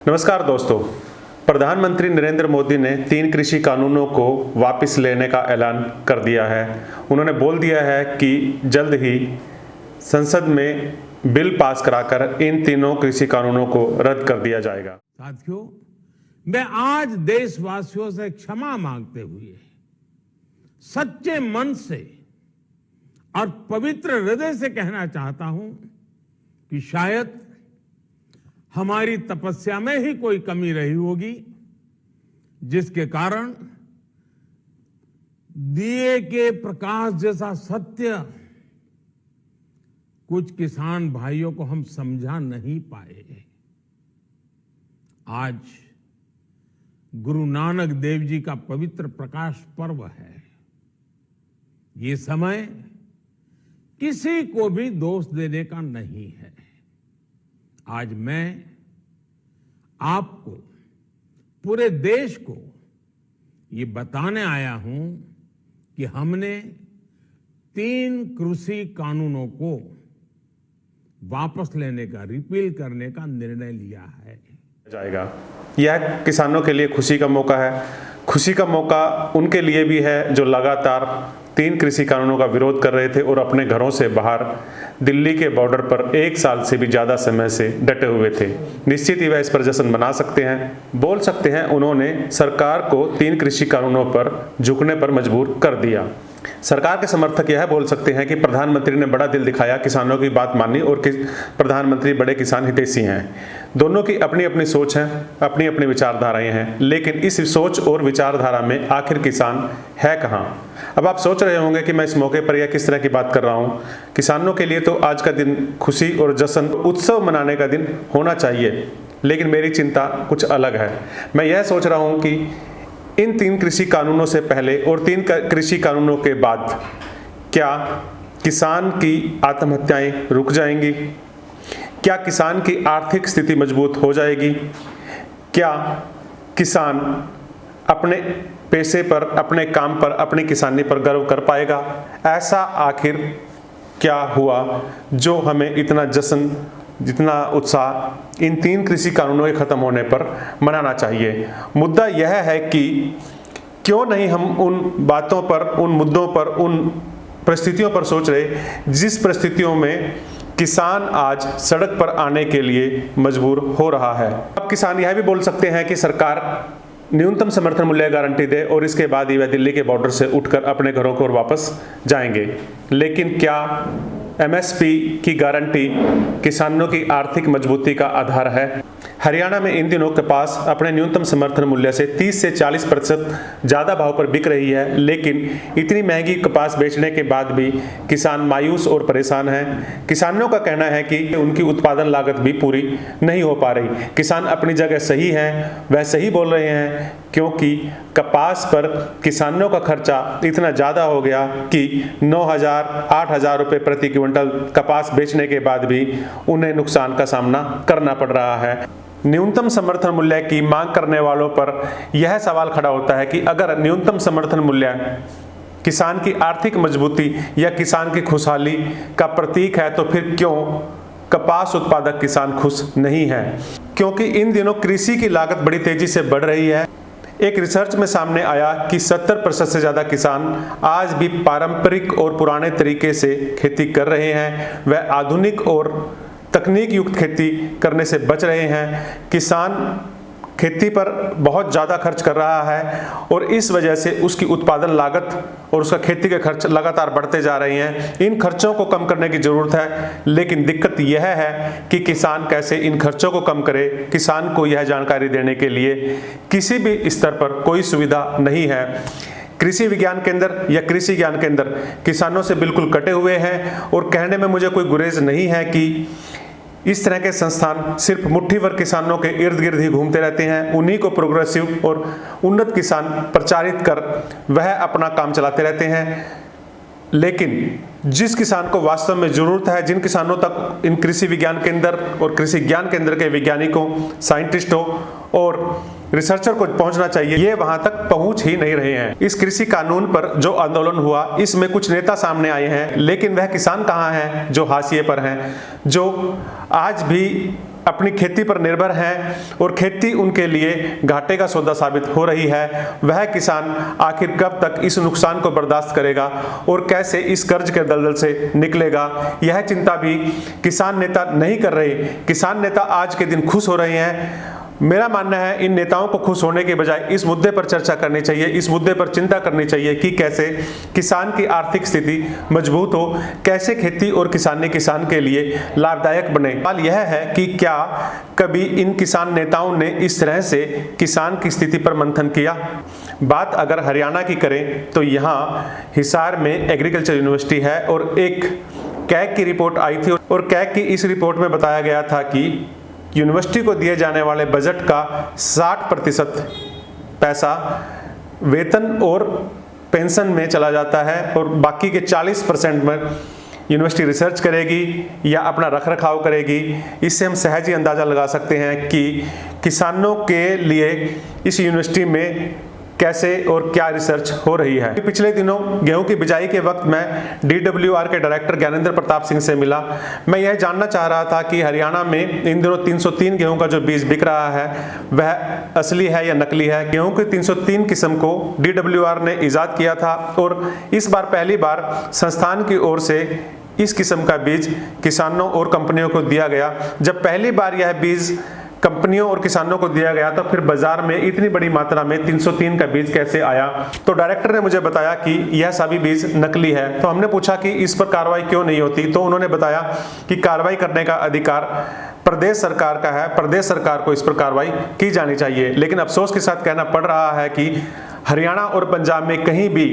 नमस्कार दोस्तों, प्रधानमंत्री नरेंद्र मोदी ने 3 कृषि कानूनों को वापस लेने का ऐलान कर दिया है। उन्होंने बोल दिया है कि जल्द ही संसद में बिल पास कराकर इन तीनों कृषि कानूनों को रद्द कर दिया जाएगा। साथियों, मैं आज देशवासियों से क्षमा मांगते हुए सच्चे मन से और पवित्र हृदय से कहना चाहता हूं कि शायद हमारी तपस्या में ही कोई कमी रही होगी, जिसके कारण दिए के प्रकाश जैसा सत्य कुछ किसान भाइयों को हम समझा नहीं पाए। आज गुरु नानक देव जी का पवित्र प्रकाश पर्व है। ये समय किसी को भी दोष देने का नहीं है। आज मैं आपको, पूरे देश को ये बताने आया हूं कि हमने 3 कृषि कानूनों को वापस लेने का, रिपील करने का निर्णय लिया है। जाएगा। यह किसानों के लिए खुशी का मौका है। खुशी का मौका उनके लिए भी है जो लगातार 3 कृषि कानूनों का विरोध कर रहे थे और अपने घरों से बाहर दिल्ली के बॉर्डर पर 1 साल से भी ज्यादा समय से डटे हुए थे। निश्चित ही वह इस पर जश्न मना सकते हैं, बोल सकते हैं उन्होंने सरकार को 3 कृषि कानूनों पर झुकने पर मजबूर कर दिया। सरकार के समर्थक यह बोल सकते हैं कि प्रधानमंत्री ने बड़ा दिल दिखाया, किसानों की बात मानी और प्रधानमंत्री बड़े किसान हितैषी हैं। दोनों की अपनी अपनी सोच है, अपनी अपनी विचारधाराएं हैं, लेकिन इस सोच और विचारधारा में आखिर किसान है कहां? अब आप सोच रहे होंगे कि मैं इस मौके पर यह किस तरह की बात कर रहा हूं। किसानों के लिए तो आज का दिन खुशी और जश्न, उत्सव मनाने का दिन होना चाहिए, लेकिन मेरी चिंता कुछ अलग है। मैं यह सोच रहा हूं कि इन 3 कृषि कानूनों से पहले और 3 कृषि कानूनों के बाद क्या किसान की आत्महत्याएं रुक जाएंगी? क्या किसान की आर्थिक स्थिति मजबूत हो जाएगी? क्या किसान अपने पैसे पर, अपने काम पर, अपनी किसानी पर गर्व कर पाएगा? ऐसा आखिर क्या हुआ जो हमें इतना जश्न, जितना उत्साह इन 3 कृषि कानूनों के खत्म होने पर मनाना चाहिए? मुद्दा यह है कि क्यों नहीं हम उन बातों पर, उन मुद्दों पर, उन परिस्थितियों पर सोच रहे जिस परिस्थितियों में किसान आज सड़क पर आने के लिए मजबूर हो रहा है। अब किसान यह भी बोल सकते हैं कि सरकार न्यूनतम समर्थन मूल्य गारंटी दे और इसके बाद ही वह दिल्ली के बॉर्डर से उठकर अपने घरों को वापस जाएंगे। लेकिन क्या एमएसपी की गारंटी किसानों की आर्थिक मजबूती का आधार है? हरियाणा में इन दिनों कपास अपने न्यूनतम समर्थन मूल्य से 30 से 40% ज़्यादा भाव पर बिक रही है, लेकिन इतनी महंगी कपास बेचने के बाद भी किसान मायूस और परेशान हैं। किसानों का कहना है कि उनकी उत्पादन लागत भी पूरी नहीं हो पा रही। किसान अपनी जगह सही हैं, वह सही बोल रहे हैं, क्योंकि कपास पर किसानों का खर्चा इतना ज़्यादा हो गया कि 9,000, 8,000 रुपये प्रति क्विंटल कपास बेचने के बाद भी उन्हें नुकसान का सामना करना पड़ रहा है। न्यूनतम समर्थन मूल्य की मांग करने वालों पर यह सवाल खड़ा होता है कि अगर न्यूनतम समर्थन मूल्य किसान की आर्थिक मजबूती या किसान की खुशहाली का प्रतीक है, तो फिर क्यों कपास उत्पादक किसान खुश नहीं है? क्योंकि इन दिनों कृषि की लागत बड़ी तेजी से बढ़ रही है। एक रिसर्च में सामने आया कि 70% से ज़्यादा किसान आज भी पारंपरिक और पुराने तरीके से खेती कर रहे हैं। वह आधुनिक और तकनीक युक्त खेती करने से बच रहे हैं। किसान खेती पर बहुत ज़्यादा खर्च कर रहा है और इस वजह से उसकी उत्पादन लागत और उसका खेती के खर्च लगातार बढ़ते जा रहे हैं। इन खर्चों को कम करने की ज़रूरत है, लेकिन दिक्कत यह है कि किसान कैसे इन खर्चों को कम करे। किसान को यह जानकारी देने के लिए किसी भी स्तर पर कोई सुविधा नहीं है। कृषि विज्ञान केंद्र या कृषि ज्ञान केंद्र किसानों से बिल्कुल कटे हुए हैं और कहने में मुझे कोई गुरेज नहीं है कि इस तरह के संस्थान सिर्फ मुट्ठी भर किसानों के इर्द गिर्द ही घूमते रहते हैं। उन्हीं को प्रोग्रेसिव और उन्नत किसान प्रचारित कर वह अपना काम चलाते रहते हैं, लेकिन जिस किसान को वास्तव में जरूरत है, जिन किसानों तक इन कृषि विज्ञान केंद्र और कृषि ज्ञान केंद्र के वैज्ञानिकों, साइंटिस्टों और रिसर्चर को पहुंचना चाहिए, ये वहां तक पहुंच ही नहीं रहे हैं। इस कृषि कानून पर जो आंदोलन हुआ, इसमें कुछ नेता सामने आए हैं, लेकिन वह किसान कहां हैं जो हाशिए पर हैं, जो आज भी अपनी खेती पर निर्भर हैं और खेती उनके लिए घाटे का सौदा साबित हो रही है, वह किसान आखिर कब तक इस नुकसान को बर्दाश्त करेगा और कैसे इस कर्ज के दलदल से निकलेगा, यह चिंता भी किसान नेता नहीं कर रहे। किसान नेता आज के दिन खुश हो रहे हैं। मेरा मानना है इन नेताओं को खुश होने के बजाय इस मुद्दे पर चर्चा करनी चाहिए, इस मुद्दे पर चिंता करनी चाहिए कि कैसे किसान की आर्थिक स्थिति मजबूत हो, कैसे खेती और किसानी किसान के लिए लाभदायक बने। सवाल यह है कि क्या कभी इन किसान नेताओं ने इस तरह से किसान की स्थिति पर मंथन किया। बात अगर हरियाणा की करें तो यहाँ हिसार में एग्रीकल्चर यूनिवर्सिटी है और एक कैग की रिपोर्ट आई थी और कैग की इस रिपोर्ट में बताया गया था कि यूनिवर्सिटी को दिए जाने वाले बजट का 60% पैसा वेतन और पेंशन में चला जाता है और बाकी के 40% में यूनिवर्सिटी रिसर्च करेगी या अपना रखरखाव करेगी। इससे हम सहज ही अंदाज़ा लगा सकते हैं कि किसानों के लिए इस यूनिवर्सिटी में कैसे और क्या रिसर्च हो रही है। पिछले दिनों गेहूं की बिजाई के वक्त मैं DWR के डायरेक्टर ज्ञानेंद्र प्रताप सिंह से मिला। मैं यह जानना चाह रहा था कि हरियाणा में इन दिनों 303 गेहूं का जो बीज बिक रहा है वह असली है या नकली है। गेहूं की 303 किस्म को DWR ने ईजाद किया था और इस बार पहली बार संस्थान की ओर से इस किस्म का बीज किसानों और कंपनियों को दिया गया। जब पहली बार यह बीज कंपनियों और किसानों को दिया गया तो फिर बाजार में इतनी बड़ी मात्रा में 303 का बीज कैसे आया। तो डायरेक्टर ने मुझे बताया कि यह सभी बीज नकली है। तो हमने पूछा कि इस पर कार्रवाई क्यों नहीं होती, तो उन्होंने बताया कि कार्रवाई करने का अधिकार प्रदेश सरकार का है, प्रदेश सरकार को इस पर कार्रवाई की जानी चाहिए। लेकिन अफसोस के साथ कहना पड़ रहा है कि हरियाणा और पंजाब में कहीं भी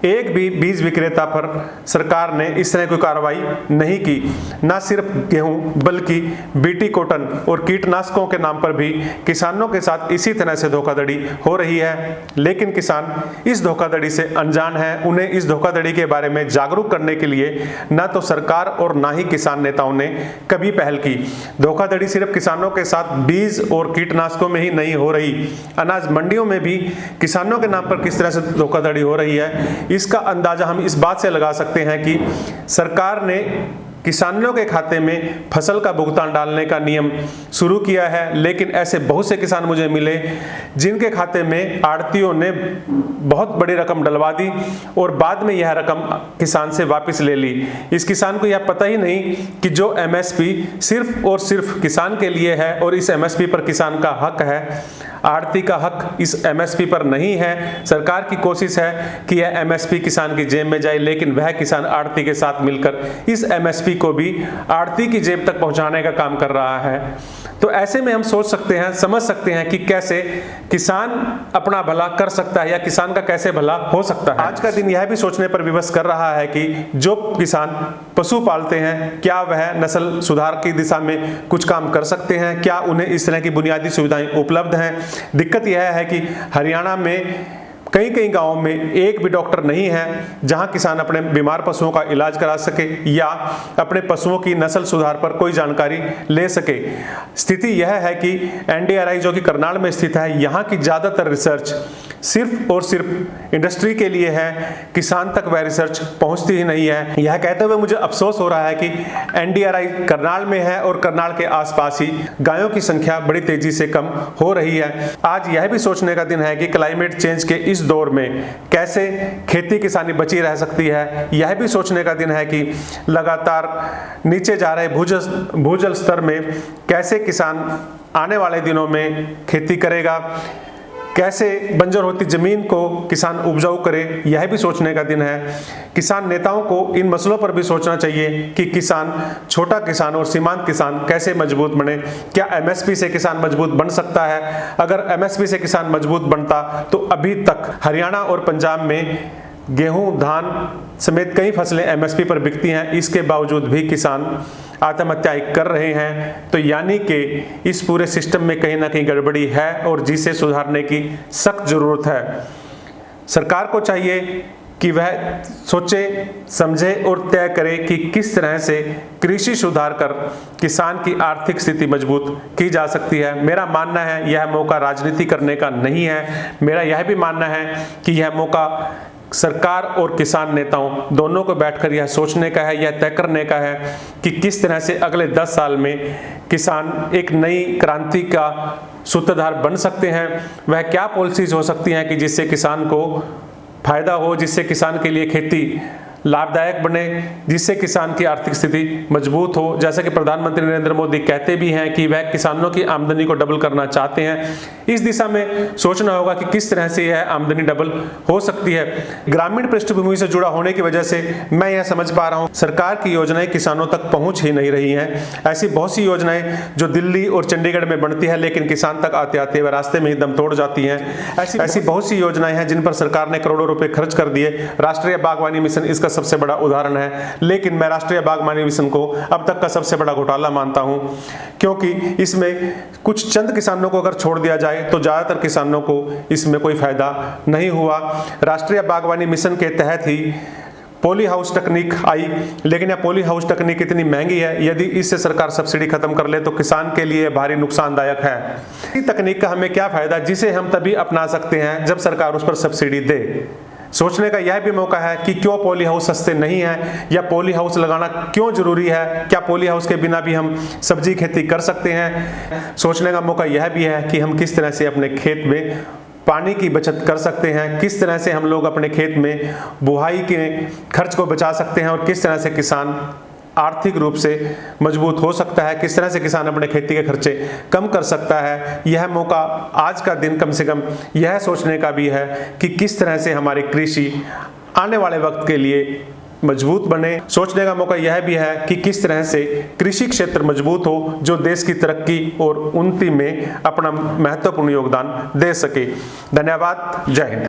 एक भी बीज विक्रेता पर सरकार ने इस तरह कोई कार्रवाई नहीं की। न सिर्फ गेहूं बल्कि बीटी कॉटन और कीटनाशकों के नाम पर भी किसानों के साथ इसी तरह से धोखाधड़ी हो रही है। लेकिन किसान इस धोखाधड़ी से अनजान है। उन्हें इस धोखाधड़ी के बारे में जागरूक करने के लिए न तो सरकार और न ही किसान नेताओं ने कभी पहल की। धोखाधड़ी सिर्फ किसानों के साथ बीज और कीटनाशकों में ही नहीं हो रही, अनाज मंडियों में भी किसानों के नाम पर किस तरह से धोखाधड़ी हो रही है, इसका अंदाजा हम इस बात से लगा सकते हैं कि सरकार ने किसानों के खाते में फसल का भुगतान डालने का नियम शुरू किया है। लेकिन ऐसे बहुत से किसान मुझे मिले जिनके खाते में आड़तियों ने बहुत बड़ी रकम डलवा दी और बाद में यह रकम किसान से वापस ले ली। इस किसान को यह पता ही नहीं कि जो MSP सिर्फ और सिर्फ किसान के लिए है और इस MSP पर किसान का हक है, आड़ती का हक इस MSP पर नहीं है। सरकार की कोशिश है कि यह MSP किसान की जेब में जाए, लेकिन वह किसान आड़ती के साथ मिलकर इस MSP को भी आड़ती की जेब तक पहुंचाने का काम कर रहा है। तो ऐसे में हम सोच सकते हैं, समझ सकते हैं कि कैसे किसान अपना भला कर सकता है या किसान का कैसे भला हो सकता है। आज का दिन यह भी सोचने पर विवश कर रहा है कि जो किसान पशु पालते हैं क्या वह नस्ल सुधार की दिशा में कुछ काम कर सकते हैं, क्या उन्हें इस तरह की बुनियादी सुविधाएं उपलब्ध हैं। दिक्कत यह है कि हरियाणा में कई कई गांवों में एक भी डॉक्टर नहीं है जहां किसान अपने बीमार पशुओं का इलाज करा सके या अपने पशुओं की नस्ल सुधार पर कोई जानकारी ले सके। स्थिति यह है कि NDRI जो कि करनाल में स्थित है, यहाँ की ज़्यादातर रिसर्च सिर्फ और सिर्फ इंडस्ट्री के लिए है, किसान तक वह रिसर्च पहुँचती ही नहीं है। यह कहते हुए मुझे अफसोस हो रहा है कि NDRI करनाल में है और करनाल के आसपास ही गायों की संख्या बड़ी तेजी से कम हो रही है। आज यह भी सोचने का दिन है कि क्लाइमेट चेंज के इस दौर में कैसे खेती किसानी बची रह सकती है। यह भी सोचने का दिन है कि लगातार नीचे जा रहे भूजल स्तर में कैसे किसान आने वाले दिनों में खेती करेगा, कैसे बंजर होती जमीन को किसान उपजाऊ करे। यह भी सोचने का दिन है। किसान नेताओं को इन मसलों पर भी सोचना चाहिए कि किसान, छोटा किसान और सीमांत किसान कैसे मजबूत बने। क्या MSP से किसान मजबूत बन सकता है? अगर MSP से किसान मजबूत बनता तो अभी तक हरियाणा और पंजाब में गेहूं, धान समेत कई फसलें MSP पर बिकती हैं, इसके बावजूद भी किसान आत्महत्याएं कर रहे हैं। तो यानी कि इस पूरे सिस्टम में कहीं ना कहीं गड़बड़ी है और जिसे सुधारने की सख्त जरूरत है। सरकार को चाहिए कि वह सोचे, समझे और तय करे कि किस तरह से कृषि सुधार कर किसान की आर्थिक स्थिति मजबूत की जा सकती है। मेरा मानना है यह मौका राजनीति करने का नहीं है। मेरा यह भी मानना है कि यह मौका सरकार और किसान नेताओं दोनों को बैठकर यह सोचने का है, यह तय करने का है कि किस तरह से अगले 10 साल में किसान एक नई क्रांति का सूत्रधार बन सकते हैं। वह क्या पॉलिसीज हो सकती हैं कि जिससे किसान को फायदा हो, जिससे किसान के लिए खेती लाभदायक बने, जिससे किसान की आर्थिक स्थिति मजबूत हो। जैसा कि प्रधानमंत्री नरेंद्र मोदी कहते भी हैं कि वह किसानों की आमदनी को डबल करना चाहते हैं। इस दिशा में सोचना होगा कि किस तरह से यह आमदनी डबल हो सकती है। ग्रामीण पृष्ठभूमि से जुड़ा होने की वजह से मैं यह समझ पा रहा हूँ सरकार की योजनाएं किसानों तक पहुंच ही नहीं रही हैं। ऐसी बहुत सी योजनाएं जो दिल्ली और चंडीगढ़ में बनती है लेकिन किसान तक आते आते वह रास्ते में ही दम तोड़ जाती हैं। ऐसी बहुत सी योजनाएं हैं जिन पर सरकार ने करोड़ों रुपए खर्च कर दिए। राष्ट्रीय बागवानी मिशन इसका सबसे बड़ा उदाहरण है, लेकिन मैं राष्ट्रीय बागवानी मिशन को अब तक का सबसे बड़ा घोटाला मानता हूं, क्योंकि इसमें कुछ चंद किसानों को अगर छोड़ दिया जाए तो ज्यादातर किसानों को इसमें कोई फायदा नहीं हुआ। राष्ट्रीय बागवानी मिशन के तहत ही पॉली हाउस तकनीक आई, लेकिन यह पॉली हाउस तकनीक इतनी महंगी है, यदि इससे सरकार सब्सिडी खत्म कर ले तो किसान के लिए भारी नुकसानदायक है। इस तकनीक का हमें क्या फायदा जिसे हम तभी अपना सकते हैं जब सरकार उस पर सब्सिडी दे। सोचने का यह भी मौका है कि क्यों पॉली हाउस सस्ते नहीं है, या पॉली हाउस लगाना क्यों जरूरी है, क्या पॉली हाउस के बिना भी हम सब्जी खेती कर सकते हैं। सोचने का मौका यह भी है कि हम किस तरह से अपने खेत में पानी की बचत कर सकते हैं, किस तरह से हम लोग अपने खेत में बुआई के खर्च को बचा सकते हैं और किस तरह से किसान आर्थिक रूप से मजबूत हो सकता है, किस तरह से किसान अपने खेती के खर्चे कम कर सकता है। यह मौका आज का दिन कम से कम यह सोचने का भी है कि किस तरह से हमारी कृषि आने वाले वक्त के लिए मजबूत बने। सोचने का मौका यह भी है कि किस तरह से कृषि क्षेत्र मजबूत हो जो देश की तरक्की और उन्नति में अपना महत्वपूर्ण योगदान दे सके। धन्यवाद। जय हिंद।